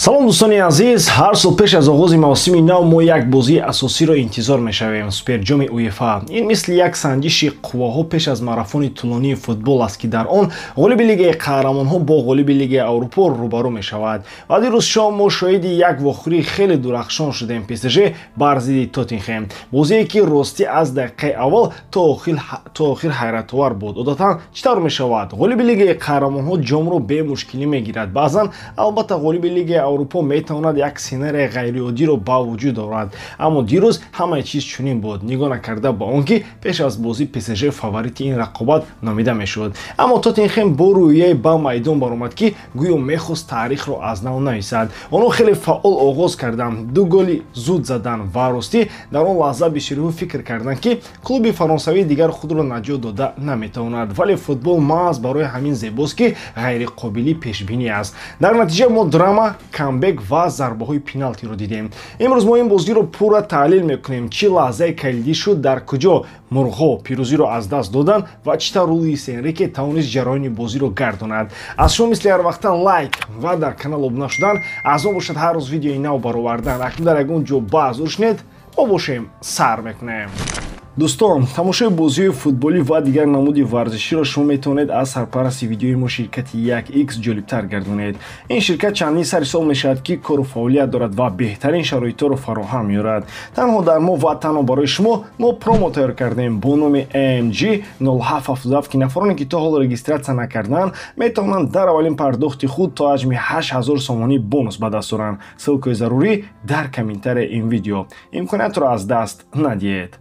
салом дӯстони азиз, ҳар сол пеш аз оғози мавсими нав мо як бозии асосиро интизор мешавем, суперҷоми УЕФА. Ин мисли як санҷиши қувваҳо пеш аз марафони тӯлонии футбол аст ки дар он ғолиби Лигаи Қаҳрамонҳо бо ғолиби Лигаи Аврупо рӯбарӯ мешавад. Ва дирӯз шом мо шоҳиди як вохӯрии хеле дурахшон шудем. ПСЖ бар зидди Тоттенхэм, бозие ки ростӣ аз дақиқаи аввал то охир ҳайратовар буд. Одатан чӣ тавр мешавад? Ғолиби Лигаи Қаҳрамонҳо ҷомро бе мушкилӣ мегирад. Баъзан албатта ғолиби Лигаи Аврупо метавонад як сценарияи ғайриоддиро ба вуҷуд орад, аммо дирӯз ҳамаи чиз чунин буд, нигоҳ накарда ба он ки пеш аз бозӣ ПСЖ фаворити ин рақобат номида мешуд. Аммо Тоттенхэм бо рӯҳияе ба майдон баромад ки гӯё мехост таърихро аз нав нависад. Онҳо хеле фаъол оғоз карданд, ду голи зуд задан ва ростӣ дар он лаҳза биширӯҳ фикр карданд ки клуби фаронсавӣ дигар худро наҷот дода наметавонад, вале футбол маҳз барои ҳамин зебост ки ғайриқобили пешбинӣ аст. Дар натиҷа мо драма, камбэк ва зарбаҳои пеналтиро дидем. Имрӯз мо ин бозиро пурра таҳлил мекунем. Чӣ лаҳзаи калидӣ шуд, дар куҷо мурғҳо пирӯзиро аз даст доданд ва чӣ тавр Луис Энрике тавонист ҷараёни бозиро гардонад. Аз шумо мисли ҳар вақта лайк ва дар канал обуна шудан, аз он бошад ҳар рӯз видеои нав баровардан. Акнун дар ягон ҷо баъз уршнед, мо бошем сар мекунем. Дӯстон, тамошои бозиҳои футболӣ ва дигар намуди варзиширо шумо метавонед аз сарпарасти видеои мо ширкати 1x ҷолибтар гардонед. Ин ширкат чандин сари сол мешавад ки кору фаъолият дорад ва беҳтарин шароитҳоро фароҳам меорад. Танҳо дар мо ва танҳо барои шумо мо промо тайёр кардем бо номи AMG 0777 ки нафароне ки то ҳол регистратсия накарданд метавонанд дар аввалин пардохти худ то ҳаҷми 8000 сомонӣ бонус ба даст оранд. Ссилкаи зарурӣ дар комментарияи ин видео. Имкониятро аз даст надиҳед.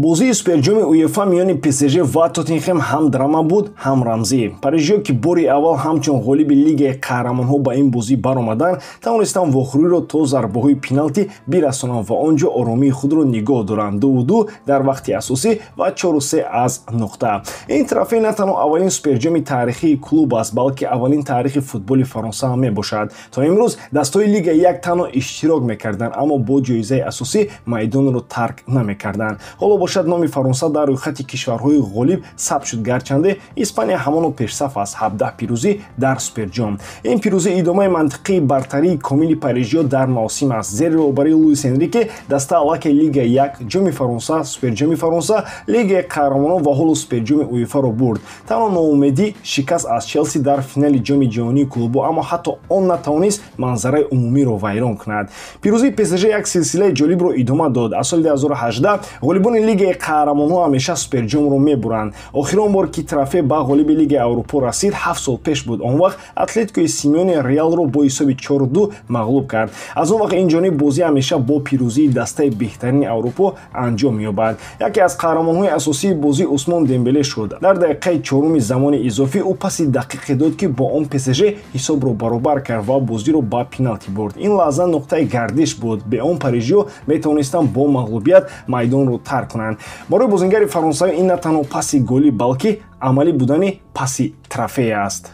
Бозии суперҷоми УЕФА миёни ПСЖ ва Тоттенхэм ҳам драма буд, ҳам рамзӣ. Парижиҳо ки бори аввал ҳамчун ғолиби Лигаи Қаҳрамонҳо ба ин бозӣ баромаданд, тавонистанд вохӯриро то зарбаҳои пеналти бирасонанд ва он ҷо оромии худро нигоҳ доранд. 2-2 дар вақти асосӣ ва 4-3 аз нуқта. Ин трофей на танҳо аввалин суперҷоми таърихии клуб аст, балки аввалин таърихи футболи Фаронса ҳам мебошад. То имрӯз дастҳои Лигаи Як танҳо иштирок мекарданд, аммо бо ҷоизаи асосӣ майдонро тарк намекарданд. Ҳоло бошад номи Фаронса дар рӯйхати кишварҳои ғолиб сабт шуд, гарчанде Испания ҳамоно пешсаф аст, 17 пирӯзӣ дар суперҷом. Ин пирӯзӣ идомаи мантиқии бартарии комили парижиҳо дар мавсим аст. Зери роҳбарии Луис Энрике даста аллакай Лигаи Як, ҷоми Фаронса, суперҷоми Фаронса, Лигаи Қаҳрамонҳо ва ҳоло суперҷоми УЕФАро бурд. Танҳо ноумедӣ шикаст аз Челси дар финали ҷоми ҷаҳонии клубҳо, аммо ҳатто он натавонист манзараи умумиро вайрон кунад. Пирӯзии ПСЖ як силсилаи ҷолибро идома дод. Аз соли 2018 ғолибони Лигаи Қаҳрамонҳо ҳамеша суперҷомро мебуранд. Охирон бор ки трофей ба ғолиби Лигаи Аврупо расид 7 сол пеш буд. Он вақт Атлетикои Симеони Реалро бо ҳисоби 4-2 мағлуб кард. Аз он вақт инҷониб бозӣ ҳамеша бо пирӯзии дастаи беҳтарини Аврупо анҷом ёбад. Яке аз қаҳрамонҳои асосии бозӣ Усмон Дембеле шуд. Дар дақиқаи 4-уми замони изофӣ ӯ паси дақиқе дод ки бо он ПСЖ ҳисобро баробар кард ва бозиро ба пеналти бурд. Ин лаҳза нуқтаи гардиш буд. Бе он парижиҳо метавонистанд бо мағлубият майдонро тарк кунанд. Барои бозингари фаронсавӣ ин на танҳо паси голӣ, балки амалӣ будани паси трофей аст.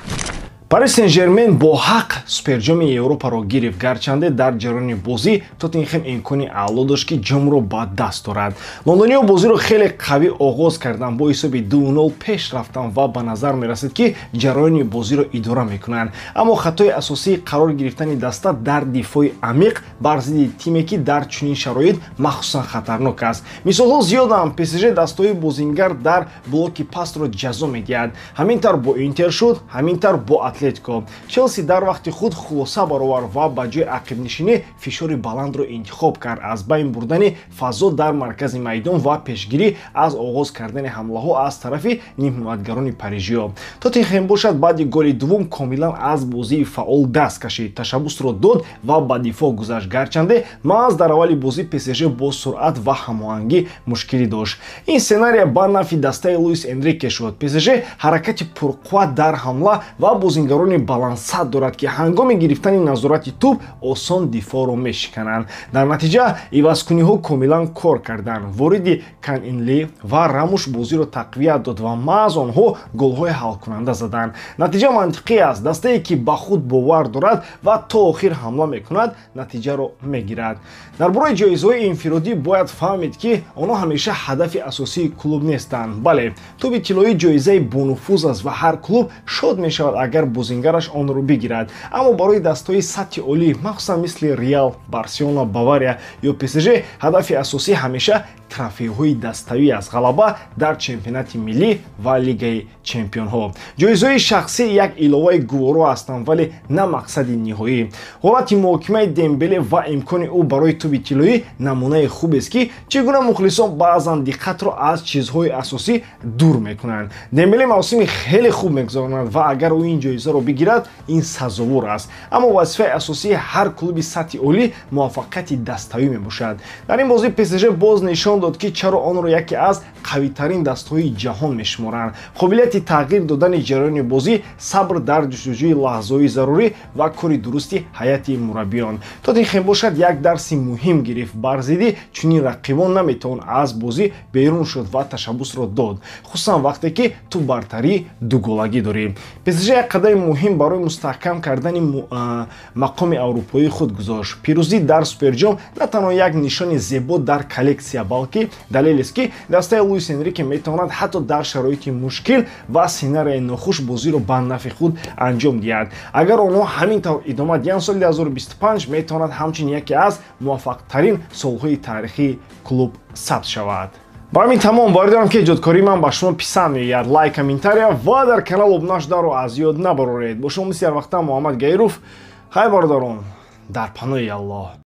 Парис Сен-Жермен бо ҳақ суперҷоми Европаро гирифт, гарчанде дар ҷараёни бозӣ Тоттенхэм имкони аъло дошт ки ҷомро ба даст орад. Лондониҳо бозиро хеле қавӣ оғоз карданд, бо ҳисоби 2-0 пеш рафтанд ва ба назар мерасид ки ҷараёни бозиро идора мекунанд. Аммо хатои асосии қарор гирифтани даста дар дифои амиқ бар зидди тиме ки дар чунин шароит махсусан хатарнок аст. Мисолҳо зиёданд. ПСЖ дастҳои бозингар дар блоки пастро ҷазо медиҳад. Ҳамин тавр бо Интер шуд, ҳамин тавр бо Атлетико. Челси дар вақти худ хулоса баровар ва ба ҷои ақибнишинӣ фишори баландро интихоб кард, аз байн бурдани фазо дар маркази майдон ва пешгирӣ аз оғоз кардани ҳамлаҳо аз тарафи нимҳиматгарони парижиҳо. Тоттенхэм бошад баъди голи дуввум комилан аз бозии фаъол даст кашид, ташаббусро дод ва ба дифоъ гузашт, гарчанде маҳз дар аввали бозӣ ПСЖ бо суръат ва ҳамоҳангӣ мушкилӣ дошт. Ин сценария ба нафи дастаи Луис Энрике шуд. ПСЖ ҳаракати пурқувват дар ҳамла ва бозингарони балансат дорад ки ҳангоми гирифтани назорати тӯб осон дифоъро мешикананд. Дар натиҷа ивазкуниҳо комилан кор карданд. Вориди Канинли ва Рамуш бозиро тақвият дод ва маҳз онҳо голҳои ҳалкунанда заданд. Натиҷа мантиқӣ аст. Дастае ки ба худ бовар дорад ва то охир ҳамла мекунад, натиҷаро мегирад. Дар бораи ҷоизаҳои инфиродӣ бояд фаҳмид ки онҳо ҳамеша ҳадафи асосии клуб нестанд. Бале, Тӯби Тиллоӣ ҷоизаи бонуфуз аст ва ҳар клуб шод мешавад агар бозингараш онро бигирад. Аммо барои дастҳои сатҳи олӣ, махсусан мисли Реал, Барселона, Бавария ё ПСЖ, ҳадафи асосӣ ҳамеша трофеҳои даставӣ аст, ғалаба дар чемпионати миллӣ ва лигаи чемпионҳо. ҷоизаҳои шахсӣ як иловаи гуворо ҳастанд, вале на мақсади ниҳоӣ. ҳолати муҳокимаи Дембеле ва имкони ӯ барои Тӯби Тиллоӣ намунаи хубест, ки чӣ гуна мухлисон баъзан диққатро аз чизҳои асосӣ дур мекунанд. Дембеле мавсими хеле хуб мегузаронад ва агар ӯ ин ҷоизаро бигирад, ин сазовор аст. Аммо вазифаи асосии ҳар клуби сатҳи олӣ муваффақияти даставӣ мебошад. Дар ин бозӣ ПСЖ боз нишон дод, ки чаро онро яке аз қавитарин дастҳои ҷаҳон мешуморанд. қобилияти тағйир додани ҷараёни бозӣ, сабр дар ҷустуҷӯи лаҳзаҳои зарурӣ ва кори дурусти ҳайати мураббиён. Тоттенхэм бошад як дарси муҳим гирифт. Бар Зидди чунин рақибон наметавон аз бозӣ берун шуд ва ташаббусро дод, хусусан вақте ки ту бартарии дуголагӣ дорӣ. ПСЖ як қадами муҳим барои мустаҳкам кардани мақоми аврупои худ гузошт. пирӯзӣ дар суперҷом на танҳо як нишони зебо дар коллексия, балки далелест, ки дастаи Луис Энрике метавонад ҳатто дар шароити мушкил ва сценарияи нохуш бозиро ба нафи худ анҷом диҳад. Агар онҳо ҳамин тавр идома диҳанд, соли 2025 метавонад ҳамчун яке аз муваффақтарин солҳои таърихии клуб сабт шавад. ба ҳамин тамом боридарам, ки эҷодкории ман ба шумо писанд меояд. Лайк, комментария ва дар канал обуна шуданро аз ёд набароред. Бо шумо мисли ҳар вақта Муҳаммад Гайров. Хай бародарон, дар паноҳи Аллоҳ.